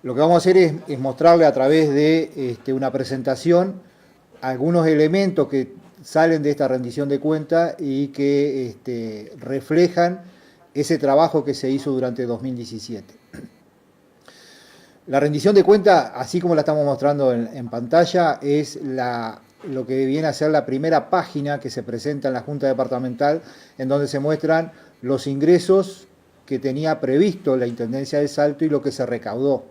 Lo que vamos a hacer es mostrarle a través de una presentación algunos elementos que salen de esta rendición de cuenta y que reflejan ese trabajo que se hizo durante 2017. La rendición de cuenta, así como la estamos mostrando en pantalla, es lo que viene a ser la primera página que se presenta en la Junta Departamental, en donde se muestran los ingresos que tenía previsto la Intendencia de Salto y lo que se recaudó,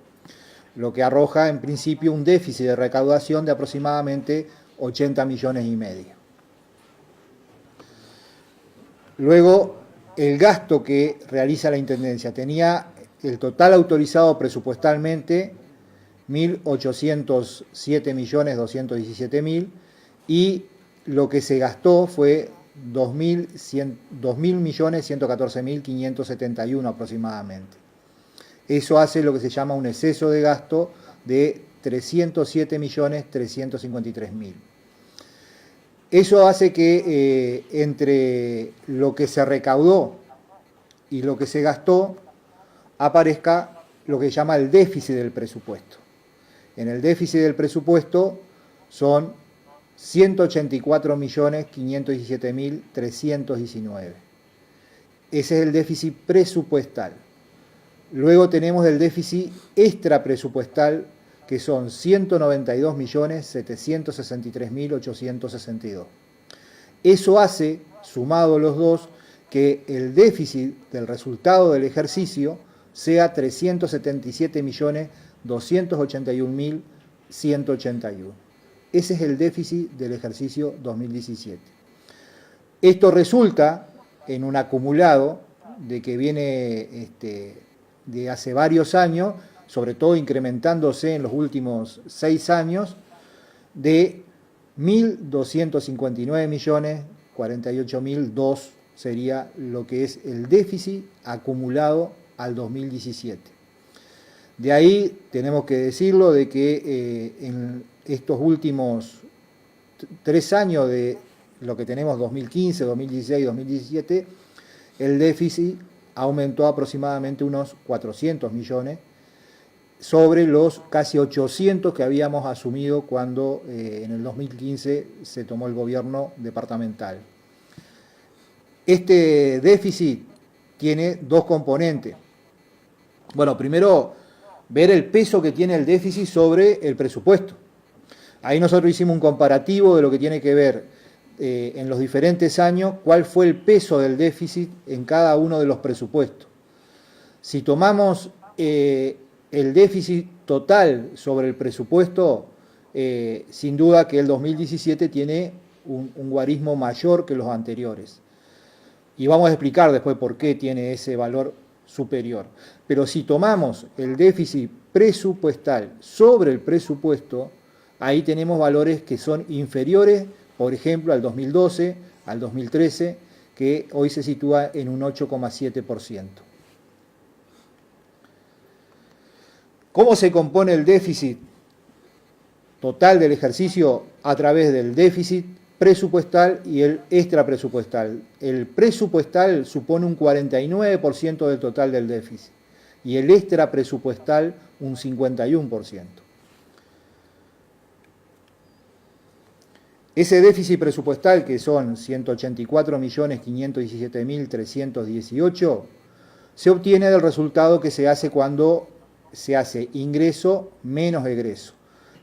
lo que arroja en principio un déficit de recaudación de aproximadamente 80 millones y medio. Luego, el gasto que realiza la Intendencia tenía el total autorizado presupuestalmente 1.807.217.000 y lo que se gastó fue 2.114.571 aproximadamente. Eso hace lo que se llama un exceso de gasto de 307.353.000. Eso hace que entre lo que se recaudó y lo que se gastó aparezca lo que se llama el déficit del presupuesto. En el déficit del presupuesto son 184.517.319. Ese es el déficit presupuestal. Luego tenemos el déficit extrapresupuestal, que son 192.763.862. Eso hace, sumado los dos, que el déficit del resultado del ejercicio sea 377.281.181. Ese es el déficit del ejercicio 2017. Esto resulta en un acumulado de que viene de hace varios años, sobre todo incrementándose en los últimos 6 años, de 1.259.048.002 sería lo que es el déficit acumulado al 2017. De ahí tenemos que decirlo de que en estos últimos 3 años de lo que tenemos 2015, 2016, 2017, el déficit aumentó aproximadamente unos 400 millones sobre los casi 800 que habíamos asumido cuando en el 2015 se tomó el gobierno departamental. Este déficit tiene dos componentes. Bueno, primero, ver el peso que tiene el déficit sobre el presupuesto. Ahí nosotros hicimos un comparativo de lo que tiene que ver en los diferentes años, cuál fue el peso del déficit en cada uno de los presupuestos. Si tomamos el déficit total sobre el presupuesto, sin duda que el 2017 tiene un guarismo mayor que los anteriores. Y vamos a explicar después por qué tiene ese valor superior. Pero si tomamos el déficit presupuestal sobre el presupuesto, ahí tenemos valores que son inferiores, por ejemplo, al 2012, al 2013, que hoy se sitúa en un 8,7%. ¿Cómo se compone el déficit total del ejercicio? A través del déficit presupuestal y el extrapresupuestal. El presupuestal supone un 49% del total del déficit y el extrapresupuestal un 51%. Ese déficit presupuestal, que son 184.517.318, se obtiene del resultado que se hace cuando se hace ingreso menos egreso.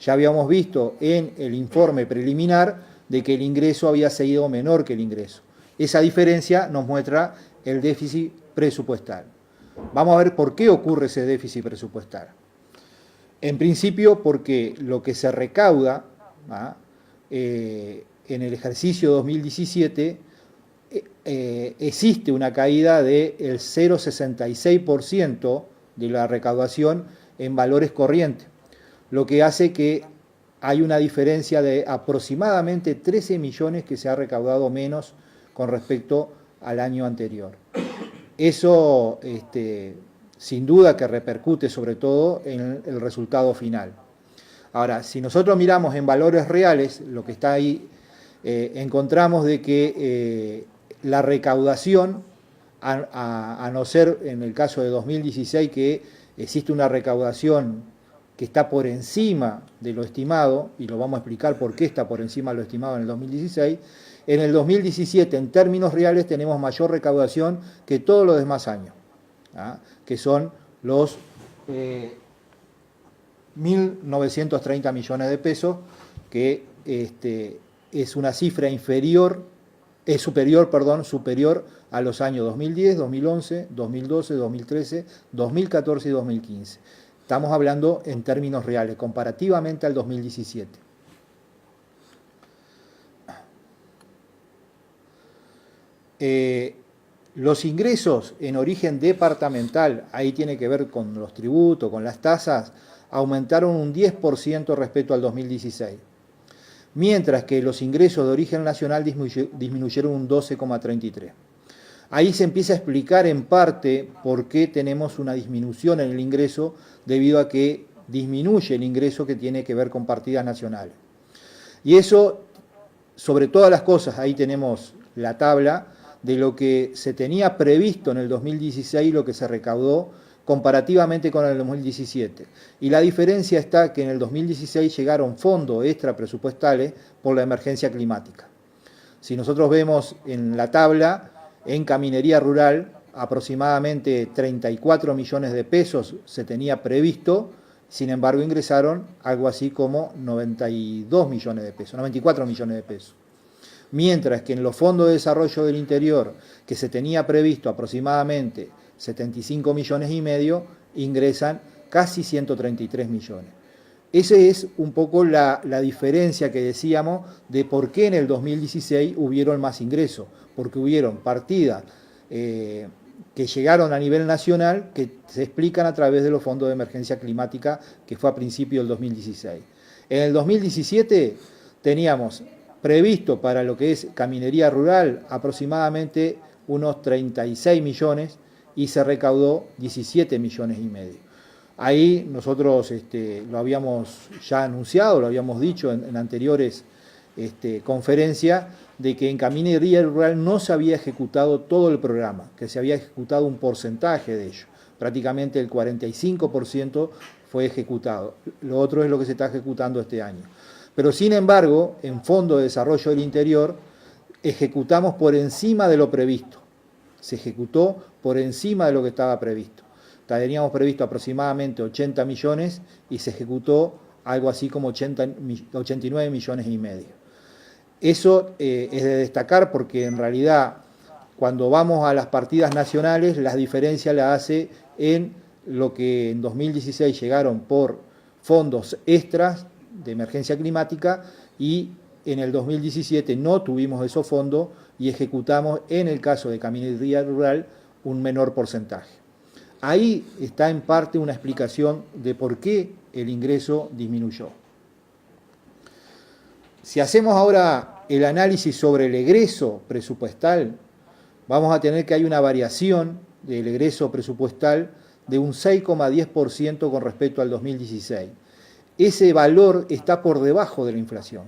Ya habíamos visto en el informe preliminar de que el ingreso había sido menor que el ingreso. Esa diferencia nos muestra el déficit presupuestal. Vamos a ver por qué ocurre ese déficit presupuestal. En principio, porque lo que se recauda en el ejercicio 2017 existe una caída del 0,66% de la recaudación en valores corrientes, lo que hace que hay una diferencia de aproximadamente 13 millones que se ha recaudado menos con respecto al año anterior. Eso sin duda que repercute sobre todo en el resultado final. Ahora, si nosotros miramos en valores reales, lo que está ahí, encontramos de que la recaudación, a no ser en el caso de 2016 que existe una recaudación que está por encima de lo estimado, y lo vamos a explicar por qué está por encima de lo estimado en el 2016, en el 2017 en términos reales tenemos mayor recaudación que todos los demás años, que son los 1.930 millones de pesos, que es una cifra superior a los años 2010, 2011, 2012, 2013, 2014 y 2015. Estamos hablando en términos reales, comparativamente al 2017. Los ingresos en origen departamental, ahí tiene que ver con los tributos, con las tasas, aumentaron un 10% respecto al 2016, mientras que los ingresos de origen nacional disminuyeron un 12,33%. Ahí se empieza a explicar en parte por qué tenemos una disminución en el ingreso, debido a que disminuye el ingreso que tiene que ver con partidas nacionales. Y eso, sobre todas las cosas, ahí tenemos la tabla de lo que se tenía previsto en el 2016 y lo que se recaudó comparativamente con el 2017. Y la diferencia está que en el 2016 llegaron fondos extra presupuestales por la emergencia climática. Si nosotros vemos en la tabla, en caminería rural, aproximadamente 34 millones de pesos se tenía previsto, sin embargo ingresaron algo así como 92 millones de pesos, 94 millones de pesos. Mientras que en los fondos de desarrollo del interior, que se tenía previsto aproximadamente 75 millones y medio, ingresan casi 133 millones. Esa es un poco la diferencia que decíamos de por qué en el 2016 hubieron más ingresos, porque hubieron partidas que llegaron a nivel nacional que se explican a través de los fondos de emergencia climática, que fue a principio del 2016. En el 2017 teníamos previsto para lo que es caminería rural aproximadamente unos 36 millones y se recaudó 17 millones y medio. Ahí nosotros lo habíamos ya anunciado, lo habíamos dicho en anteriores conferencias, de que en caminería rural no se había ejecutado todo el programa, que se había ejecutado un porcentaje de ello. Prácticamente el 45% fue ejecutado. Lo otro es lo que se está ejecutando este año. Pero sin embargo, en Fondo de Desarrollo del Interior, ejecutamos por encima de lo previsto. Se ejecutó por encima de lo que estaba previsto. Teníamos previsto aproximadamente 80 millones y se ejecutó algo así como 89 millones y medio. Eso es de destacar porque en realidad cuando vamos a las partidas nacionales, las diferencias las hace en lo que en 2016 llegaron por fondos extras de emergencia climática y en el 2017 no tuvimos esos fondos y ejecutamos, en el caso de caminería rural, un menor porcentaje. Ahí está en parte una explicación de por qué el ingreso disminuyó. Si hacemos ahora el análisis sobre el egreso presupuestal, vamos a tener que hay una variación del egreso presupuestal de un 6,10% con respecto al 2016. Ese valor está por debajo de la inflación,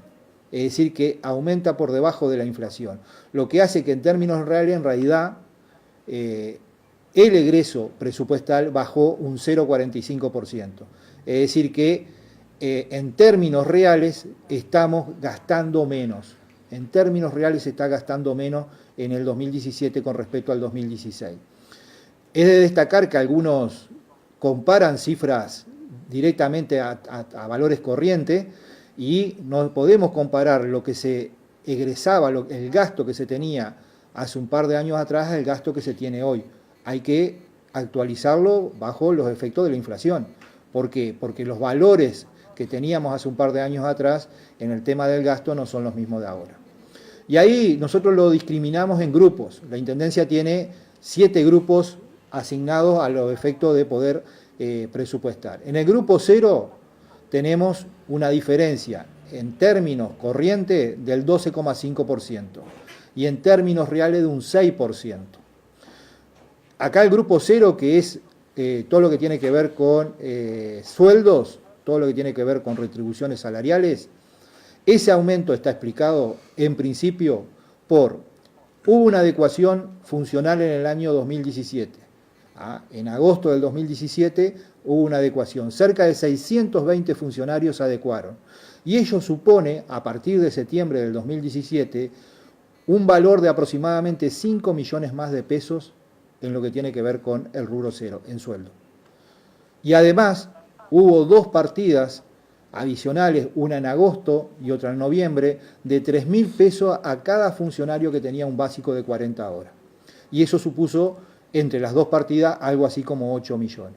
es decir, que aumenta por debajo de la inflación, lo que hace que en términos reales, en realidad, el egreso presupuestal bajó un 0,45%. Es decir, que en términos reales estamos gastando menos. En términos reales se está gastando menos en el 2017 con respecto al 2016. Es de destacar que algunos comparan cifras directamente a valores corrientes y no podemos comparar lo que se egresaba, el gasto que se tenía hace un par de años atrás, al gasto que se tiene hoy. Hay que actualizarlo bajo los efectos de la inflación. ¿Por qué? Porque los valores que teníamos hace un par de años atrás en el tema del gasto no son los mismos de ahora. Y ahí nosotros lo discriminamos en grupos. La Intendencia tiene 7 grupos asignados a los efectos de poder presupuestar. En el grupo 0 tenemos una diferencia en términos corrientes del 12,5% y en términos reales de un 6%. Acá el grupo 0, que es todo lo que tiene que ver con sueldos, todo lo que tiene que ver con retribuciones salariales, ese aumento está explicado en principio por una adecuación funcional en el año 2017. En agosto del 2017 hubo una adecuación. Cerca de 620 funcionarios adecuaron. Y ello supone, a partir de septiembre del 2017, un valor de aproximadamente 5 millones más de pesos en lo que tiene que ver con el rubro cero, en sueldo. Y además hubo dos partidas adicionales, una en agosto y otra en noviembre, de 3.000 pesos a cada funcionario que tenía un básico de 40 horas. Y eso supuso, entre las dos partidas, algo así como 8 millones.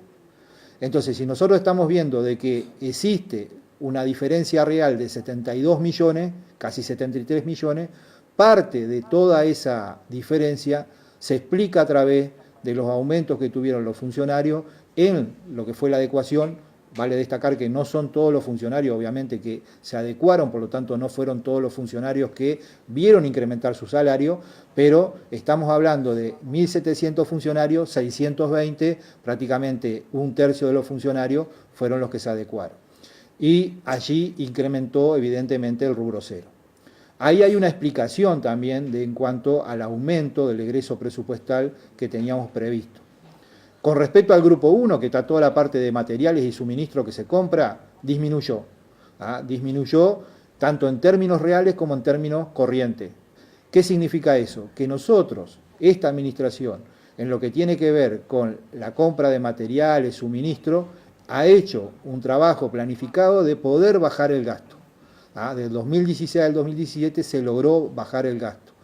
Entonces, si nosotros estamos viendo de que existe una diferencia real de 72 millones, casi 73 millones, parte de toda esa diferencia se explica a través de los aumentos que tuvieron los funcionarios en lo que fue la adecuación. Vale destacar que no son todos los funcionarios, obviamente, que se adecuaron, por lo tanto no fueron todos los funcionarios que vieron incrementar su salario, pero estamos hablando de 1.700 funcionarios, 620, prácticamente un tercio de los funcionarios fueron los que se adecuaron. Y allí incrementó evidentemente el rubro cero. Ahí hay una explicación también en cuanto al aumento del egreso presupuestal que teníamos previsto. Con respecto al grupo 1, que está toda la parte de materiales y suministro que se compra, disminuyó. Disminuyó tanto en términos reales como en términos corrientes. ¿Qué significa eso? Que nosotros, esta administración, en lo que tiene que ver con la compra de materiales, suministro, ha hecho un trabajo planificado de poder bajar el gasto. Del 2016 al 2017 se logró bajar el gasto.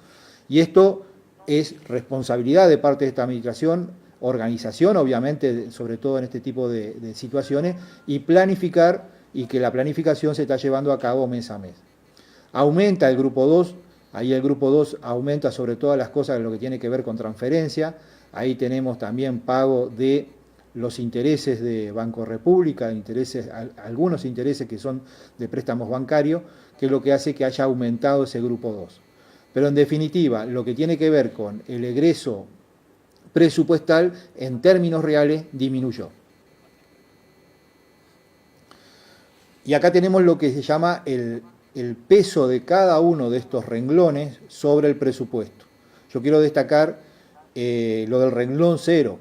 Y esto es responsabilidad de parte de esta administración, organización, obviamente, sobre todo en este tipo de situaciones, y planificar, y que la planificación se está llevando a cabo mes a mes. Aumenta el grupo 2, ahí el grupo 2 aumenta sobre todas las cosas en lo que tiene que ver con transferencia, ahí tenemos también pago de los intereses de Banco República, algunos intereses que son de préstamos bancarios, que es lo que hace que haya aumentado ese grupo 2. Pero en definitiva, lo que tiene que ver con el egreso presupuestal, en términos reales, disminuyó. Y acá tenemos lo que se llama el peso de cada uno de estos renglones sobre el presupuesto. Yo quiero destacar lo del renglón cero.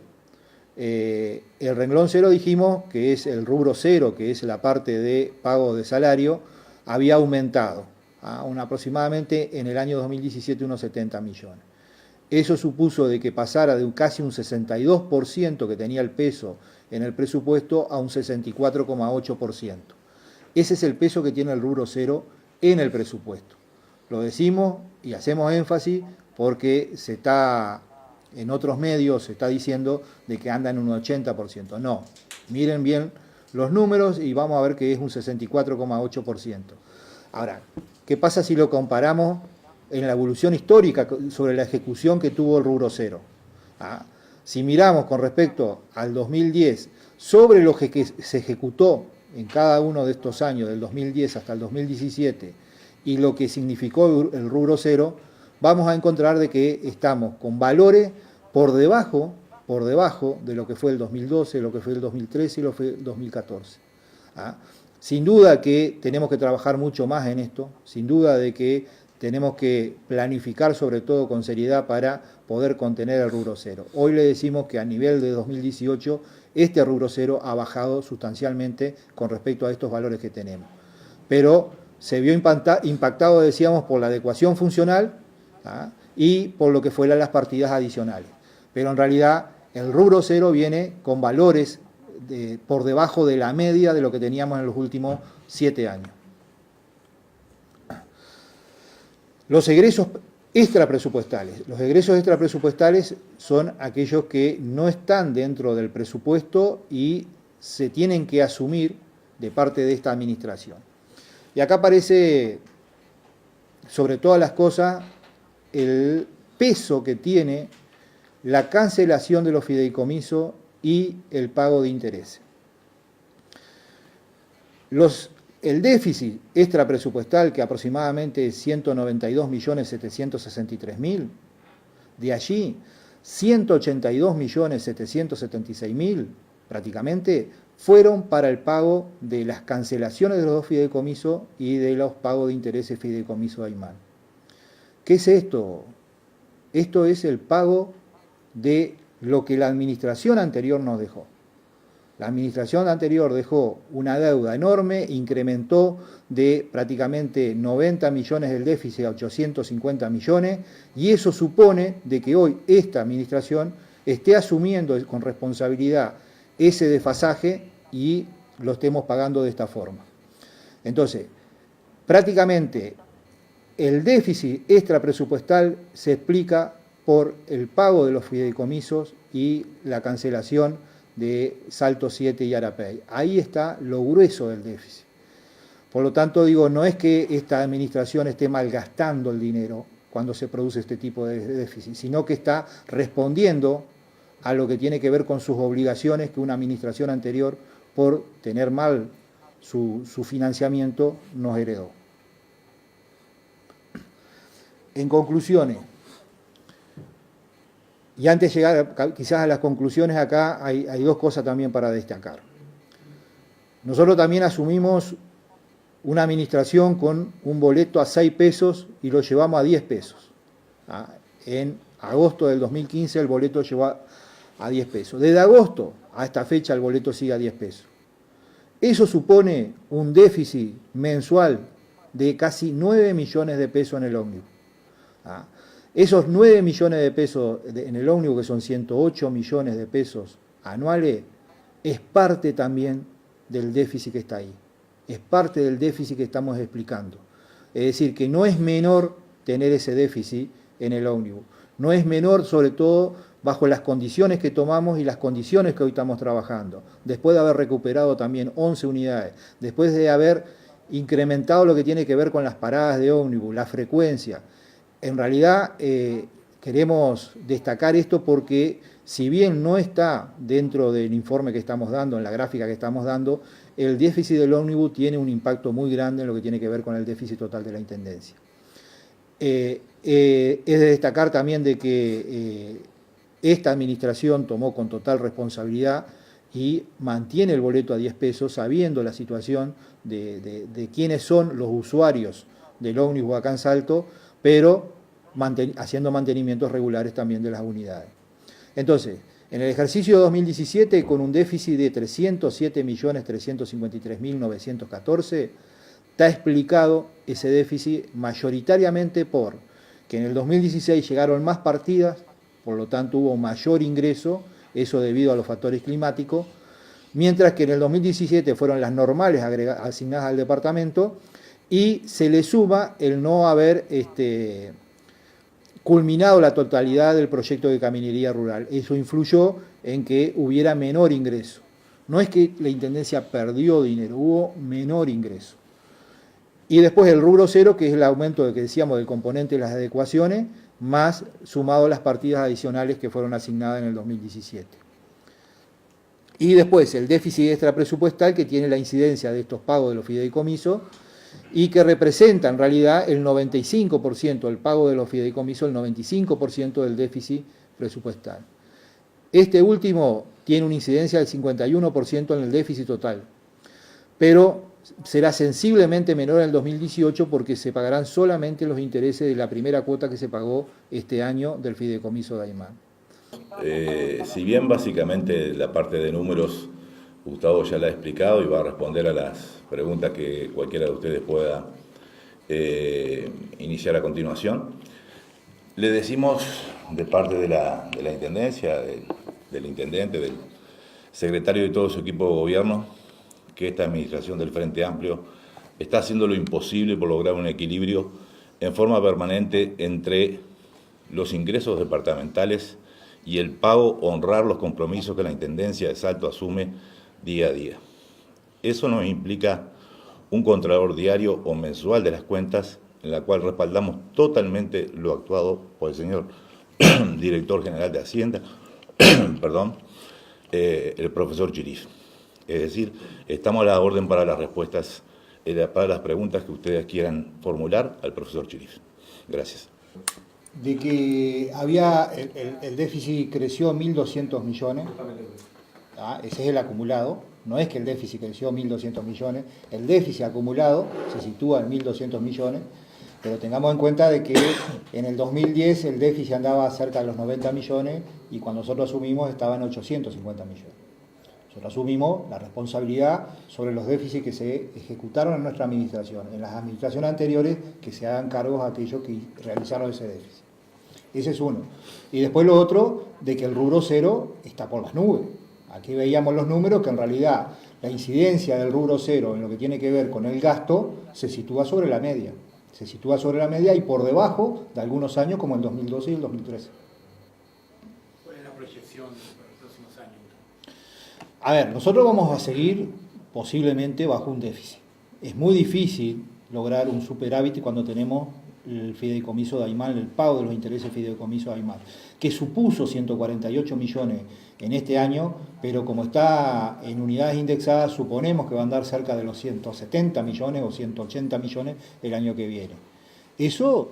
El renglón cero dijimos que es el rubro cero, que es la parte de pago de salario, había aumentado aproximadamente en el año 2017 unos 70 millones. Eso supuso de que pasara de casi un 62% que tenía el peso en el presupuesto a un 64,8%. Ese es el peso que tiene el rubro cero en el presupuesto. Lo decimos y hacemos énfasis porque en otros medios se está diciendo de que anda en un 80%. No, miren bien los números y vamos a ver que es un 64,8%. Ahora, ¿qué pasa si lo comparamos en la evolución histórica sobre la ejecución que tuvo el rubro cero? Si miramos con respecto al 2010 sobre lo que se ejecutó en cada uno de estos años, del 2010 hasta el 2017, y lo que significó el rubro cero, vamos a encontrar de que estamos con valores por debajo de lo que fue el 2012, lo que fue el 2013 y lo que fue el 2014. Sin duda que tenemos que trabajar mucho más en esto, sin duda de que tenemos que planificar sobre todo con seriedad para poder contener el rubro cero. Hoy le decimos que a nivel de 2018 este rubro cero ha bajado sustancialmente con respecto a estos valores que tenemos. Pero se vio impactado, decíamos, por la adecuación funcional y por lo que fueran las partidas adicionales. Pero en realidad el rubro cero viene con valores por debajo de la media de lo que teníamos en los últimos 7 años. Los egresos extrapresupuestales. Los egresos extrapresupuestales son aquellos que no están dentro del presupuesto y se tienen que asumir de parte de esta administración. Y acá aparece, sobre todas las cosas, el peso que tiene la cancelación de los fideicomisos y el pago de intereses. El déficit extrapresupuestal, que aproximadamente es 192.763.000, de allí 182.776.000 prácticamente fueron para el pago de las cancelaciones de los dos fideicomisos y de los pagos de intereses fideicomiso de Aymán. ¿Qué es esto? Esto es el pago de lo que la administración anterior nos dejó. La administración anterior dejó una deuda enorme, incrementó de prácticamente 90 millones del déficit a 850 millones, y eso supone de que hoy esta administración esté asumiendo con responsabilidad ese desfasaje y lo estemos pagando de esta forma. Entonces, prácticamente el déficit extrapresupuestal se explica por el pago de los fideicomisos y la cancelación de Salto 7 y Arapey. Ahí está lo grueso del déficit. Por lo tanto, digo, no es que esta administración esté malgastando el dinero cuando se produce este tipo de déficit, sino que está respondiendo a lo que tiene que ver con sus obligaciones que una administración anterior, por tener mal su financiamiento, nos heredó. En conclusiones, y antes de llegar quizás a las conclusiones, acá hay dos cosas también para destacar. Nosotros también asumimos una administración con un boleto a 6 pesos y lo llevamos a 10 pesos. En agosto del 2015 el boleto llegó a 10 pesos. Desde agosto a esta fecha el boleto sigue a 10 pesos. Eso supone un déficit mensual de casi 9 millones de pesos en el ómnibus. Esos 9 millones de pesos en el ómnibus, que son 108 millones de pesos anuales, es parte también del déficit que está ahí. Es parte del déficit que estamos explicando. Es decir, que no es menor tener ese déficit en el ómnibus. No es menor, sobre todo, bajo las condiciones que tomamos y las condiciones que hoy estamos trabajando. Después de haber recuperado también 11 unidades, después de haber incrementado lo que tiene que ver con las paradas de ómnibus, la frecuencia. En realidad queremos destacar esto porque si bien no está dentro del informe que estamos dando, en la gráfica que estamos dando, el déficit del ómnibus tiene un impacto muy grande en lo que tiene que ver con el déficit total de la Intendencia. Es de destacar también de que esta administración tomó con total responsabilidad y mantiene el boleto a 10 pesos sabiendo la situación de quiénes son los usuarios del ómnibus acá en Salto, pero haciendo mantenimientos regulares también de las unidades. Entonces, en el ejercicio 2017, con un déficit de 307.353.914, está explicado ese déficit mayoritariamente por que en el 2016 llegaron más partidas, por lo tanto hubo mayor ingreso, eso debido a los factores climáticos, mientras que en el 2017 fueron las normales asignadas al departamento, y se le suma el no haber culminado la totalidad del proyecto de caminería rural. Eso influyó en que hubiera menor ingreso. No es que la Intendencia perdió dinero, hubo menor ingreso. Y después el rubro cero, que es el aumento que decíamos del componente de las adecuaciones, más sumado a las partidas adicionales que fueron asignadas en el 2017. Y después el déficit extrapresupuestal, que tiene la incidencia de estos pagos de los fideicomisos, y que representa en realidad el 95% del pago de los fideicomisos, el 95% del déficit presupuestal. Este último tiene una incidencia del 51% en el déficit total, pero será sensiblemente menor en el 2018 porque se pagarán solamente los intereses de la primera cuota que se pagó este año del fideicomiso de Aymán. Si bien básicamente la parte de números Gustavo ya la ha explicado y va a responder a las preguntas que cualquiera de ustedes pueda iniciar a continuación, le decimos de parte de la Intendencia, del Intendente, del Secretario y todo su equipo de gobierno, que esta administración del Frente Amplio está haciendo lo imposible por lograr un equilibrio en forma permanente entre los ingresos departamentales y el pago, honrar los compromisos que la Intendencia de Salto asume día a día. Eso nos implica un contralor diario o mensual de las cuentas, en la cual respaldamos totalmente lo actuado por el señor Director General de Hacienda, perdón, el profesor Chirif. Es decir, estamos a la orden para las respuestas, para las preguntas que ustedes quieran formular al profesor Chirif. Gracias. De que había el déficit creció 1.200 millones, ese es el acumulado, no es que el déficit creció 1.200 millones, el déficit acumulado se sitúa en 1.200 millones, pero tengamos en cuenta de que en el 2010 el déficit andaba cerca de los 90 millones y cuando nosotros asumimos estaba en 850 millones. Nosotros asumimos la responsabilidad sobre los déficits que se ejecutaron en nuestra administración, en las administraciones anteriores, que se hagan cargos a aquellos que realizaron ese déficit. Ese es uno. Y después lo otro, de que el rubro cero está por las nubes. Aquí veíamos los números que en realidad la incidencia del rubro cero en lo que tiene que ver con el gasto se sitúa sobre la media. Se sitúa sobre la media y por debajo de algunos años como el 2012 y el 2013. ¿Cuál es la proyección para los próximos años? A ver, nosotros vamos a seguir posiblemente bajo un déficit. Es muy difícil lograr un superávit cuando tenemos el fideicomiso de Aymar, el pago de los intereses fideicomiso de Aymar, que supuso 148 millones en este año, pero como está en unidades indexadas, suponemos que va a andar cerca de los 170 millones o 180 millones el año que viene. Eso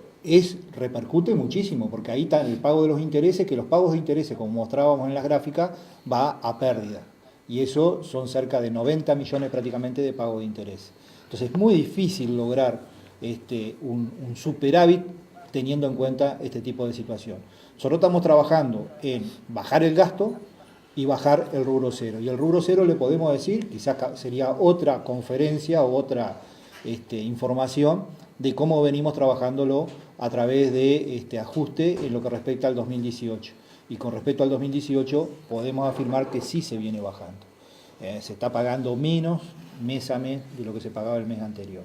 repercute muchísimo, porque ahí está el pago de los intereses, que los pagos de intereses, como mostrábamos en las gráficas, va a pérdida. Y eso son cerca de 90 millones prácticamente de pago de interés. Entonces es muy difícil lograr un superávit teniendo en cuenta este tipo de situación. Nosotros estamos trabajando en bajar el gasto y bajar el rubro cero. Y el rubro cero le podemos decir, quizás sería otra conferencia o otra información de cómo venimos trabajándolo a través de ajuste en lo que respecta al 2018. Y con respecto al 2018 podemos afirmar que sí se viene bajando. Se está pagando menos mes a mes de lo que se pagaba el mes anterior.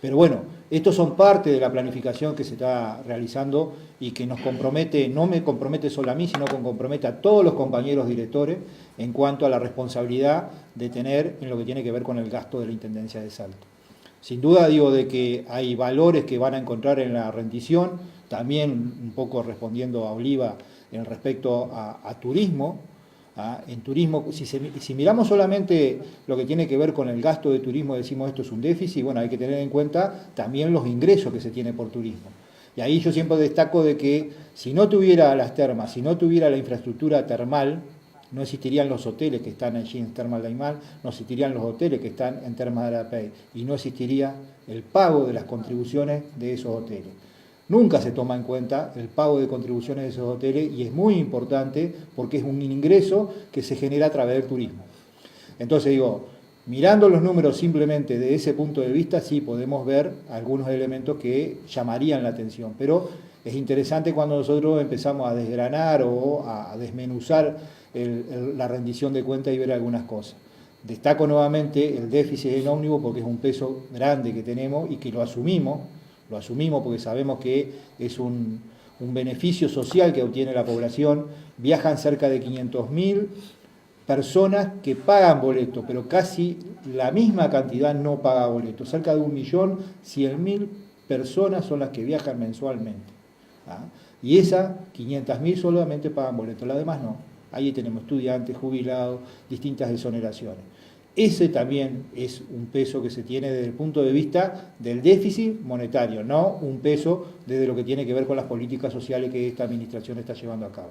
Pero bueno, estos son parte de la planificación que se está realizando y que nos compromete, no me compromete solo a mí, sino que compromete a todos los compañeros directores en cuanto a la responsabilidad de tener en lo que tiene que ver con el gasto de la Intendencia de Salto. Sin duda digo de que hay valores que van a encontrar en la rendición, también un poco respondiendo a Oliva en respecto a turismo. En turismo, si miramos solamente lo que tiene que ver con el gasto de turismo, decimos esto es un déficit, bueno, hay que tener en cuenta también los ingresos que se tiene por turismo. Y ahí yo siempre destaco de que si no tuviera las termas, si no tuviera la infraestructura termal, no existirían los hoteles que están allí en Termas de Aymar, no existirían los hoteles que están en Termas de Arapey, y no existiría el pago de las contribuciones de esos hoteles. Nunca se toma en cuenta el pago de contribuciones de esos hoteles y es muy importante porque es un ingreso que se genera a través del turismo. Entonces digo, mirando los números simplemente de ese punto de vista, sí podemos ver algunos elementos que llamarían la atención, pero es interesante cuando nosotros empezamos a desgranar o a desmenuzar la rendición de cuentas y ver algunas cosas. Destaco nuevamente el déficit en ómnibus porque es un peso grande que tenemos y que lo asumimos porque sabemos que es un beneficio social que obtiene la población. Viajan cerca de 500.000 personas que pagan boleto, pero casi la misma cantidad no paga boleto. Cerca de 1.100.000 personas son las que viajan mensualmente. Y esas 500.000 solamente pagan boleto, las demás no. Ahí tenemos estudiantes, jubilados, distintas exoneraciones. Ese también es un peso que se tiene desde el punto de vista del déficit monetario, no un peso desde lo que tiene que ver con las políticas sociales que esta administración está llevando a cabo.